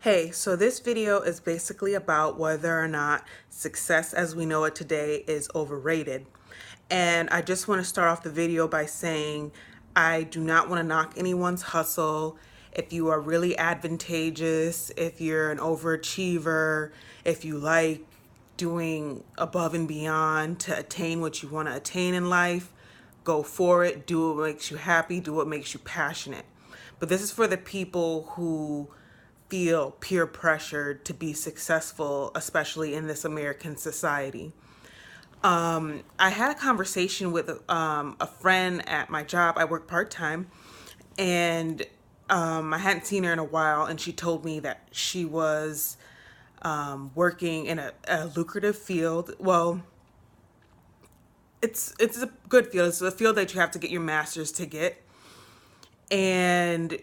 Hey, so this video is basically about whether or not success as we know it today is overrated. And I just want to start off the video by saying I do not want to knock anyone's hustle. If you are really advantageous, if you're an overachiever, if you like doing above and beyond to attain what you want to attain in life, go for it. Do what makes you happy, do what makes you passionate. But this is for the people who feel peer pressured to be successful, especially in this American society. I had a conversation with a friend at my job. I work part time, and I hadn't seen her in a while, and she told me that she was working in a lucrative field. Well, it's a good field. It's a field that you have to get your master's to get, and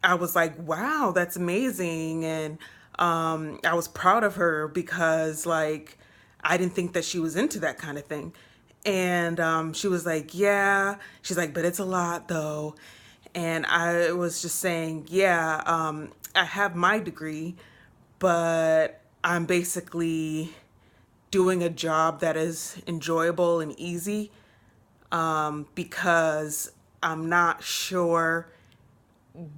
I was like, wow, that's amazing. And I was proud of her because, like, I didn't think that she was into that kind of thing. And she was like, yeah. She's like, but it's a lot, though. And I was just saying, yeah, I have my degree, but I'm basically doing a job that is enjoyable and easy because I'm not sure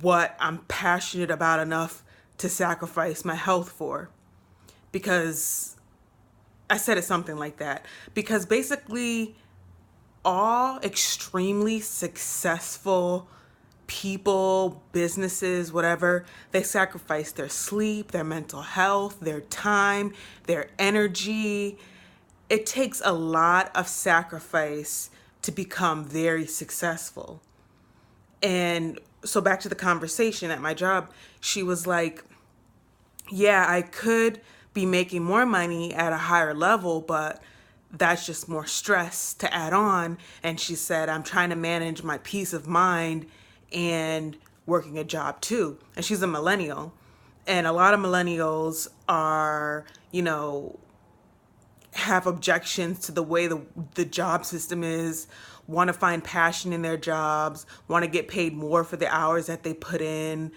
what I'm passionate about enough to sacrifice my health for. Because I said it something like that. Because basically, all extremely successful people, businesses, whatever, they sacrifice their sleep, their mental health, their time, their energy. It takes a lot of sacrifice to become very successful. And so back to the conversation at my job, she was like, yeah, I could be making more money at a higher level, but that's just more stress to add on. And she said, I'm trying to manage my peace of mind and working a job too. And she's a millennial. And a lot of millennials are, have objections to the way the job system is, want to find passion in their jobs, want to get paid more for the hours that they put in,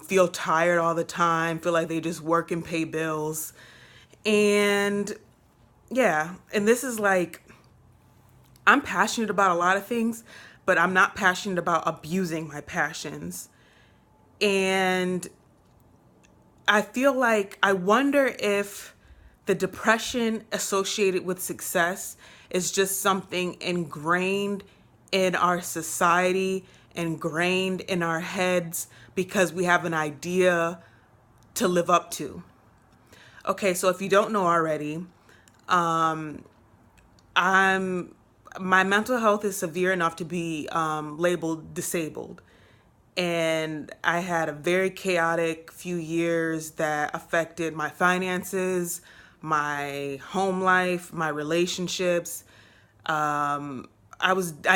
feel tired all the time, feel like they just work and pay bills. And yeah, and this is like, I'm passionate about a lot of things, but I'm not passionate about abusing my passions. And I feel like I wonder if the depression associated with success is just something ingrained in our society, ingrained in our heads because we have an idea to live up to. Okay, so if you don't know already, I'm my mental health is severe enough to be labeled disabled. And I had a very chaotic few years that affected my finances, my home life, my relationships. I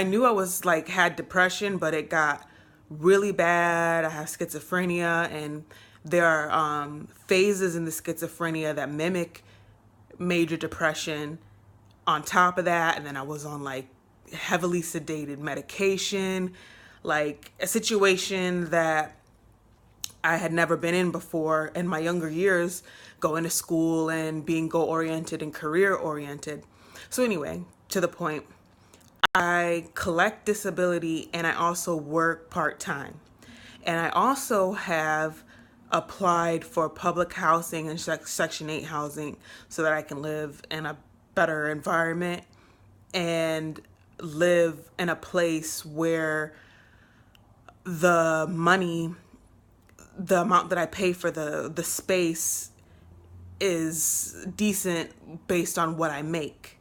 knew I was like had depression, but it got really bad. I have schizophrenia, and there are phases in the schizophrenia that mimic major depression on top of that. And then I was on like heavily sedated medication, like a situation that I had never been in before in my younger years, going to school and being goal oriented and career oriented. So anyway, to the point, I collect disability and I also work part time. And I also have applied for public housing and Section 8 housing so that I can live in a better environment and live in a place where the money, the amount that I pay for the space is decent based on what I make.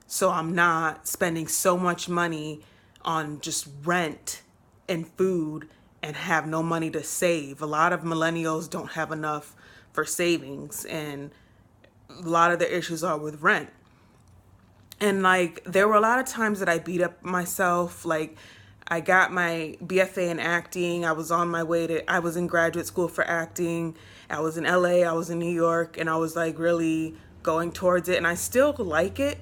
So I'm not spending so much money on just rent and food and have no money to save. A lot of millennials don't have enough for savings, and a lot of the issues are with rent. And like there were a lot of times that I beat up myself. Like I got my BFA in acting. I was on my way to, I was in graduate school for acting. I was in LA, I was in New York, and I was like really going towards it. And I still like it.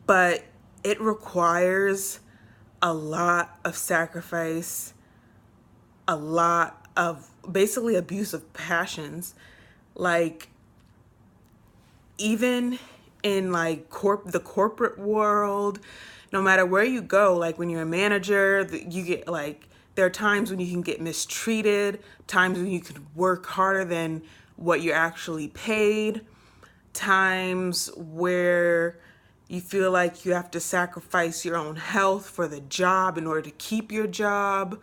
But it requires a lot of sacrifice, a lot of basically abusive passions. Like, even in like the corporate world, no matter where you go, like when you're a manager, you get like, there are times when you can get mistreated, times when you could work harder than what you're actually paid, times where you feel like you have to sacrifice your own health for the job in order to keep your job.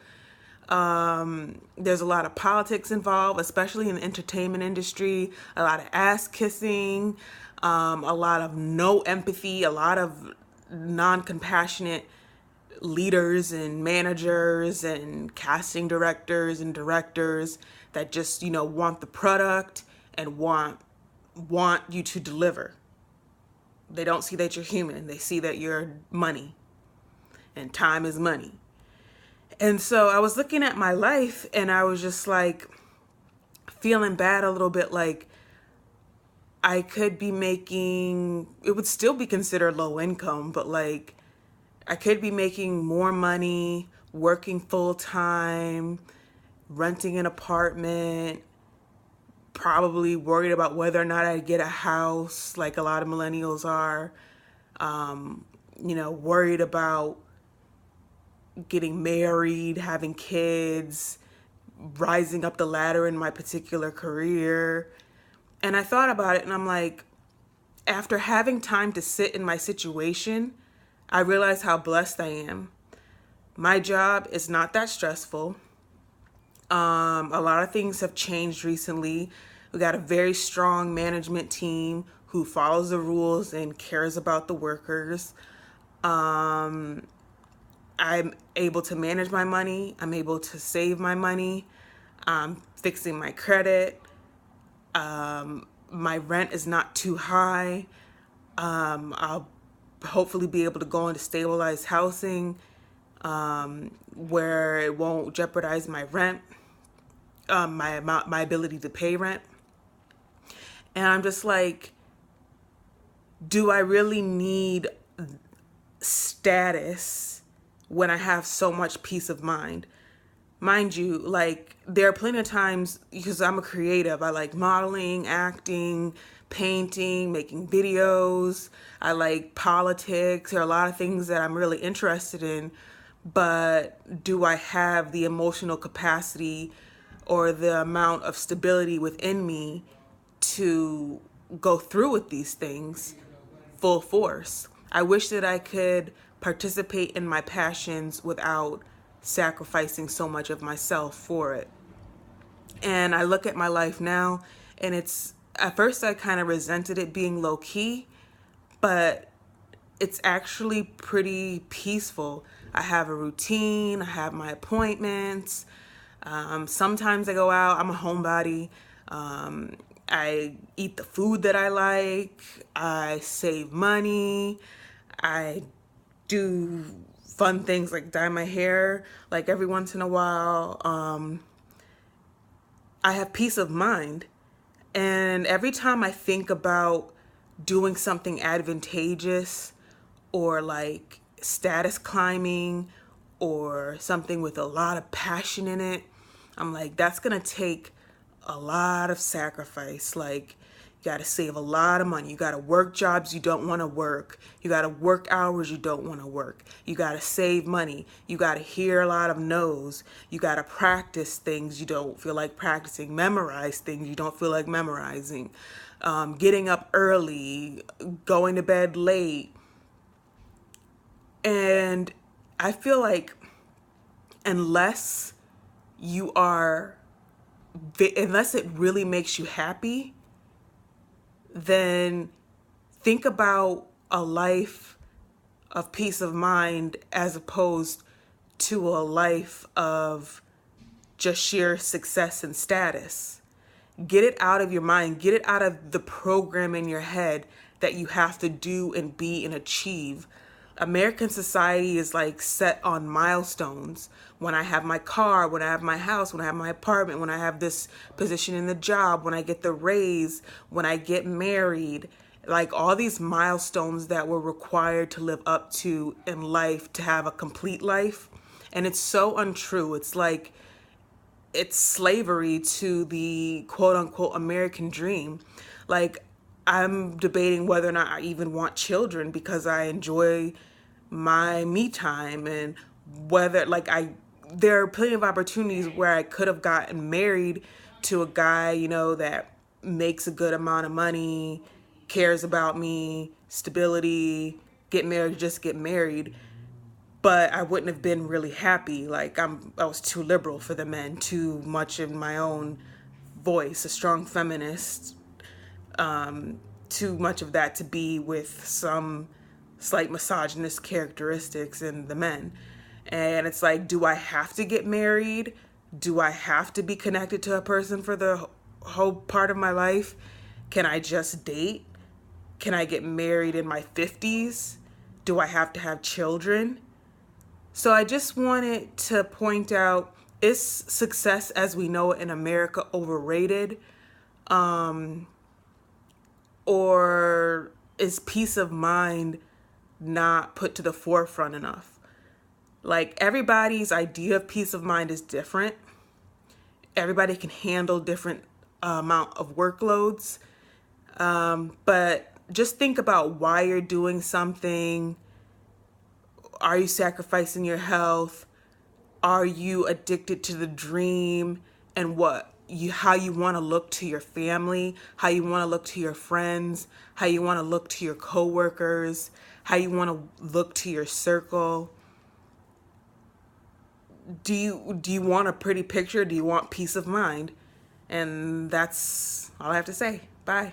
There's a lot of politics involved, especially in the entertainment industry, a lot of ass kissing, a lot of no empathy, a lot of non-compassionate leaders and managers and casting directors and directors that just, want the product and want you to deliver. They don't see that you're human. They see that you're money, and time is money. And so I was looking at my life and I was just like feeling bad a little bit, like I could be making, it would still be considered low income, but like I could be making more money, working full time, renting an apartment, probably worried about whether or not I'd get a house, like a lot of millennials are, worried about getting married, having kids, rising up the ladder in my particular career. And I thought about it and I'm like, after having time to sit in my situation, I realized how blessed I am. My job is not that stressful. A lot of things have changed recently. We got a very strong management team who follows the rules and cares about the workers. I'm able to manage my money. I'm able to save my money. I'm fixing my credit. My rent is not too high. I'll hopefully be able to go into stabilized housing where it won't jeopardize my rent, my ability to pay rent. And I'm just like, do I really need status when I have so much peace of mind? Mind you, like, there are plenty of times, because I'm a creative, I like modeling, acting, painting, making videos. I like politics. There are a lot of things that I'm really interested in, but do I have the emotional capacity or the amount of stability within me to go through with these things full force? I wish that I could participate in my passions without sacrificing so much of myself for it. And I look at my life now, and it's, at first I kind of resented it being low key, but it's actually pretty peaceful. I have a routine, I have my appointments. Sometimes I go out, I'm a homebody. I eat the food that I like. I save money. I do fun things like dye my hair like every once in a while. I have peace of mind. And every time I think about doing something advantageous or like status climbing or something with a lot of passion in it, I'm like, that's gonna take a lot of sacrifice. Like, you gotta save a lot of money. You gotta work jobs you don't wanna work. You gotta work hours you don't wanna work. You gotta save money. You gotta hear a lot of no's. You gotta practice things you don't feel like practicing. Memorize things you don't feel like memorizing. Getting up early, going to bed late. And I feel like unless it really makes you happy, then think about a life of peace of mind as opposed to a life of just sheer success and status. Get it out of your mind. Get it out of the program in your head that you have to do and be and achieve. American society is like set on milestones. When I have my car, when I have my house, when I have my apartment, when I have this position in the job, when I get the raise, when I get married, like all these milestones that we're required to live up to in life to have a complete life. And it's so untrue. It's like it's slavery to the quote unquote American dream. Like, I'm debating whether or not I even want children because I enjoy my me time, and whether like there are plenty of opportunities where I could have gotten married to a guy, that makes a good amount of money, cares about me, stability, get married, just get married. But I wouldn't have been really happy. Like, I was too liberal for the men, too much in my own voice, a strong feminist, too much of that to be with some slight misogynist characteristics in the men. And it's like, do I have to get married? Do I have to be connected to a person for the whole part of my life? Can I just date? Can I get married in my 50s? Do I have to have children? So I just wanted to point out, is success as we know it in America overrated? Or is peace of mind not put to the forefront enough? Like, everybody's idea of peace of mind is different. Everybody can handle different amount of workloads. But just think about why you're doing something. Are you sacrificing your health? Are you addicted to the dream and how you want to look to your family, how you want to look to your friends, how you want to look to your coworkers, how you want to look to your circle? Do you want a pretty picture? Do you want peace of mind? And that's all I have to say. Bye.